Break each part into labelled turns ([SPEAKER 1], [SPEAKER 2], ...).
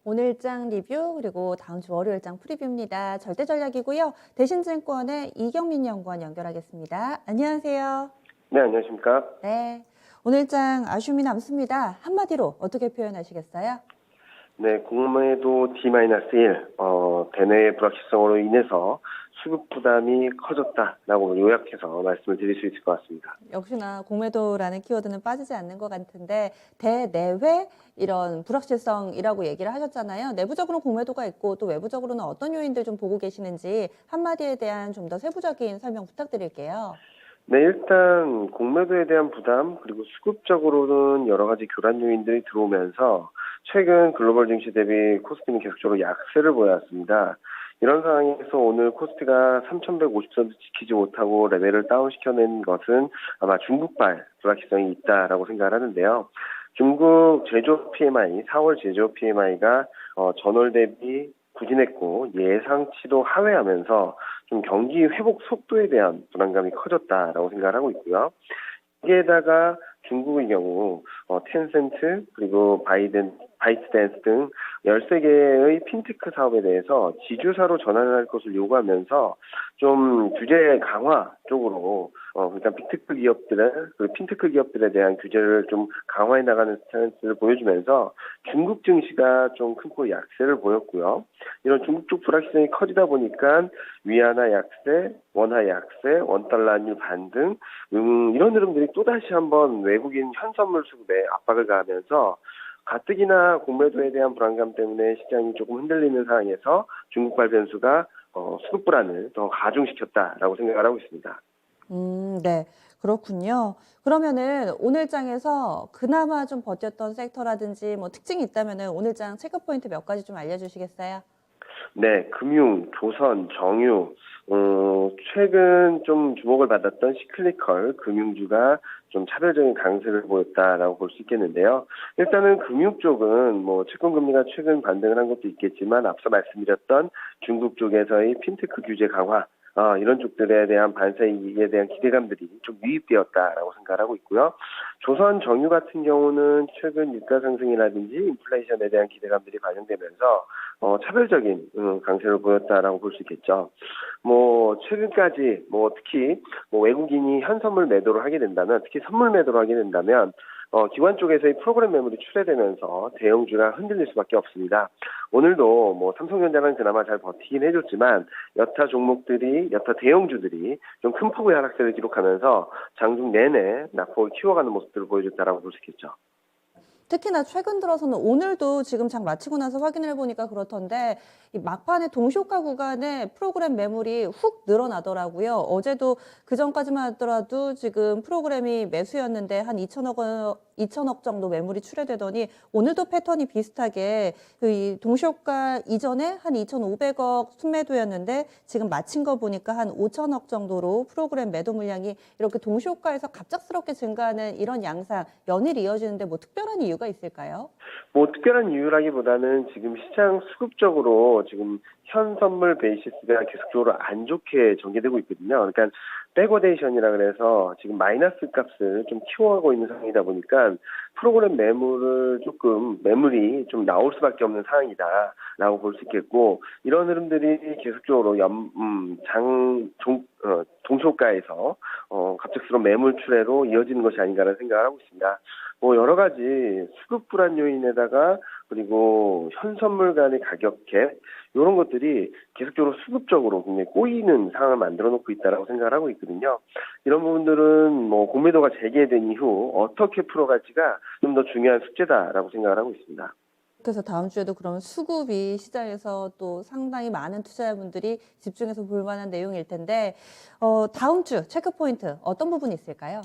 [SPEAKER 1] 오늘장 리뷰 그리고 다음 주 월요일장 프리뷰입니다. 절대전략이고요. 대신증권의 이경민 연구원 연결하겠습니다. 안녕하세요.
[SPEAKER 2] 네, 안녕하십니까.
[SPEAKER 1] 네. 오늘장 아쉬움이 남습니다. 한마디로 어떻게 표현하시겠어요?
[SPEAKER 2] 네, 공매도 D-1, 대내의 불확실성으로 인해서 수급 부담이 커졌다라고 요약해서 말씀을 드릴 수 있을 것 같습니다.
[SPEAKER 1] 역시나 공매도라는 키워드는 빠지지 않는 것 같은데 대내외 이런 불확실성이라고 얘기를 하셨잖아요. 내부적으로 공매도가 있고 또 외부적으로는 어떤 요인들 좀 보고 계시는지 한마디에 대한 좀 더 세부적인 설명 부탁드릴게요.
[SPEAKER 2] 네, 일단 공매도에 대한 부담 그리고 수급적으로는 여러 가지 교란 요인들이 들어오면서 최근 글로벌 증시 대비 코스피는 계속적으로 약세를 보여왔습니다. 이런 상황에서 오늘 코스피가 3,150선 지키지 못하고 레벨을 다운시켜낸 것은 아마 중국발 불확실성이 있다라고 생각을 하는데요. 중국 제조업 PMI, 4월 제조업 PMI가 전월 대비 부진했고 예상치도 하회하면서 좀 경기 회복 속도에 대한 불안감이 커졌다라고 생각을 하고 있고요. 여기에다가 중국의 경우 텐센트 그리고 바이트댄스 등 13개의 핀테크 사업에 대해서 지주사로 전환할 것을 요구하면서 좀 규제 강화 쪽으로 그러니까 그 핀테크 기업들에 대한 규제를 좀 강화해 나가는 스탠스를 보여주면서 중국 증시가 좀 큰 폭의 약세를 보였고요. 이런 중국 쪽 불확실성이 커지다 보니까 위안화 약세, 원화 약세, 원달러 환율 반등 이런 흐름들이 또다시 한번 외국인 현선물 수급에 압박을 가하면서 가뜩이나 공매도에 대한 불안감 때문에 시장이 조금 흔들리는 상황에서 중국발 변수가 수급 불안을 더 가중시켰다라고 생각을 하고 있습니다.
[SPEAKER 1] 네. 그렇군요. 그러면은 오늘장에서 그나마 좀 버텼던 섹터라든지 뭐 특징이 있다면은 오늘장 체크 포인트 몇 가지 좀 알려주시겠어요?
[SPEAKER 2] 네, 금융, 조선, 정유, 최근 좀 주목을 받았던 시클리컬 금융주가 좀 차별적인 강세를 보였다라고 볼 수 있겠는데요. 일단은 금융 쪽은 뭐 채권 금리가 최근 반등을 한 것도 있겠지만 앞서 말씀드렸던 중국 쪽에서의 핀테크 규제 강화 이런 쪽들에 대한 반세에 대한 기대감들이 좀 유입되었다라고 생각하고 있고요. 조선 정유 같은 경우는 최근 유가 상승이라든지 인플레이션에 대한 기대감들이 반영되면서 차별적인 강세를 보였다라고 볼 수 있겠죠. 뭐 최근까지 뭐 특히 뭐 외국인이 현선물 매도를 하게 된다면 특히 선물 매도를 하게 된다면 기관 쪽에서의 프로그램 매물이 출회되면서 대형주가 흔들릴 수밖에 없습니다. 오늘도 뭐 삼성전자는 그나마 잘 버티긴 해줬지만 여타 대형주들이 좀 큰 폭의 하락세를 기록하면서 장중 내내 낙폭을 키워가는 모습들을 보여줬다라고 볼 수 있겠죠.
[SPEAKER 1] 특히나 최근 들어서는 오늘도 지금 장 마치고 나서 확인을 해보니까 그렇던데 이 막판에 동시호가 구간에 프로그램 매물이 훅 늘어나더라고요. 어제도 그 전까지만 하더라도 지금 프로그램이 매수였는데 한 2천억 정도 매물이 출회되더니 오늘도 패턴이 비슷하게 이 동시호가 이전에 한 2,500억 순매도였는데 지금 마친 거 보니까 한 5천억 정도로 프로그램 매도 물량이 이렇게 동시호가에서 갑작스럽게 증가하는 이런 양상 연일 이어지는데 뭐 특별한 이유가 있을까요?
[SPEAKER 2] 뭐 특별한 이유라기보다는 지금 시장 수급적으로 지금 현 선물 베이시스가 계속적으로 안 좋게 전개되고 있거든요. 그러니까 백워데이션이라 그래서 지금 마이너스 값을 좀 키워가고 있는 상황이다 보니까 프로그램 매물이 좀 나올 수밖에 없는 상황이다라고 볼 수 있겠고 이런 흐름들이 계속적으로 동시호가에서 갑작스러운 매물 출회로 이어지는 것이 아닌가라는 생각을 하고 있습니다. 뭐 여러 가지 수급 불안 요인에다가 그리고 현 선물 간의 가격 갭 이런 것들이 계속적으로 수급적으로 굉장히 꼬이는 상황을 만들어 놓고 있다라고 생각을 하고 있거든요. 이런 부분들은 뭐 공매도가 재개된 이후 어떻게 풀어갈지가 좀 더 중요한 숙제다라고 생각을 하고 있습니다.
[SPEAKER 1] 그래서 다음 주에도 그런 수급이 시장에서 또 상당히 많은 투자자분들이 집중해서 볼 만한 내용일 텐데 다음 주 체크 포인트 어떤 부분이 있을까요?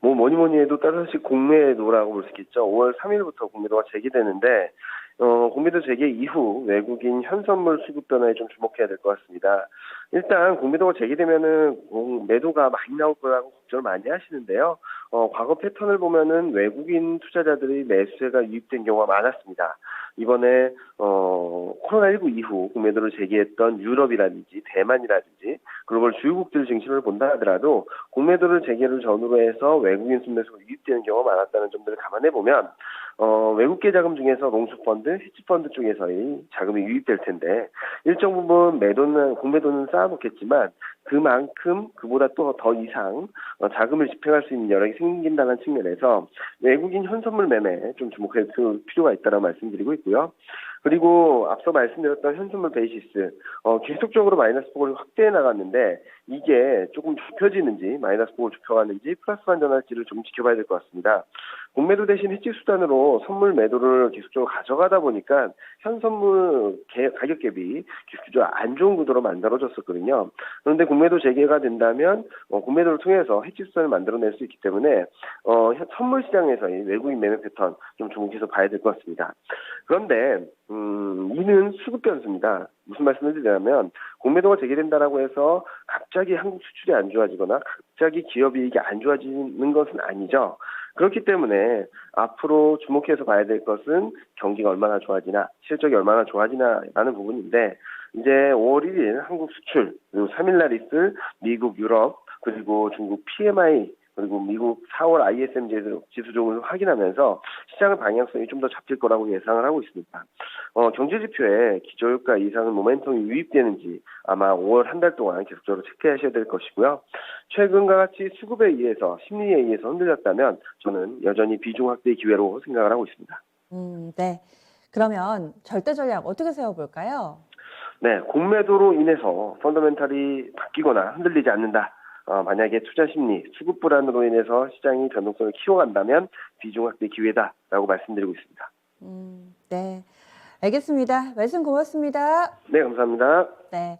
[SPEAKER 2] 뭐 뭐니 해도 따뜻이 공매도라고 볼 수 있겠죠. 5월 3일부터 공매도가 재개되는데 공매도 재개 이후 외국인 현선물 수급 변화에 좀 주목해야 될 것 같습니다. 일단 공매도가 재개되면은 매도가 많이 나올 거라고 걱정을 많이 하시는데요. 과거 패턴을 보면은 외국인 투자자들이 매수세가 유입된 경우가 많았습니다. 이번에 코로나19 이후 공매도를 재개했던 유럽이라든지 대만이라든지 글로벌 주요국들 증시를 본다 하더라도 공매도를 재개를 전후로 해서 외국인 순매수가 유입되는 경우가 많았다는 점들을 감안해 보면 외국계 자금 중에서 롱수펀드, 헤지펀드 쪽에서의 자금이 유입될 텐데 일정 부분 공매도는 쌓아놓겠지만 그만큼 그보다 또 더 이상 자금을 집행할 수 있는 여력이 생긴다는 측면에서 외국인 현선물 매매에 좀 주목할 필요가 있다고 말씀드리고 있고요. 그리고 앞서 말씀드렸던 현선물 베이시스 계속적으로 마이너스 폭을 확대해 나갔는데 이게 조금 좁혀지는지 마이너스 폭을 좁혀가는지 플러스 반전할지를 좀 지켜봐야 될 것 같습니다. 공매도 대신 해지 수단으로 선물 매도를 계속적으로 가져가다 보니까 현 선물 가격 갭이 계속적으로 안 좋은 구도로 만들어졌었거든요. 그런데 공매도 재개가 된다면 공매도를 통해서 해지 수단을 만들어낼 수 있기 때문에 선물 시장에서의 외국인 매매 패턴 좀 주목해서 봐야 될 것 같습니다. 그런데 이는 수급 변수입니다. 무슨 말씀을 드리냐면 공매도가 재개된다라고 해서 갑자기 한국 수출이 안 좋아지거나 갑자기 기업이익이 안 좋아지는 것은 아니죠. 그렇기 때문에 앞으로 주목해서 봐야 될 것은 경기가 얼마나 좋아지나 실적이 얼마나 좋아지나라는 부분인데 이제 5월 1일 한국 수출 그리고 3일 날 있을 미국, 유럽 그리고 중국 PMI 그리고 미국 4월 ISM 지수종을 확인하면서 시장의 방향성이 좀 더 잡힐 거라고 예상을 하고 있습니다. 경제 지표에 기저효과 이상의 모멘텀이 유입되는지 아마 5월 한 달 동안 계속적으로 체크하셔야 될 것이고요. 최근과 같이 수급에 의해서 심리에 의해서 흔들렸다면 저는 여전히 비중 확대의 기회로 생각을 하고 있습니다.
[SPEAKER 1] 네. 그러면 절대 전략 어떻게 세워볼까요?
[SPEAKER 2] 네, 공매도로 인해서 펀더멘탈이 바뀌거나 흔들리지 않는다. 만약에 투자 심리, 수급 불안으로 인해서 시장이 변동성을 키워간다면 비중 확대 기회다라고 말씀드리고 있습니다.
[SPEAKER 1] 네. 알겠습니다. 말씀 고맙습니다.
[SPEAKER 2] 네, 감사합니다.
[SPEAKER 1] 네.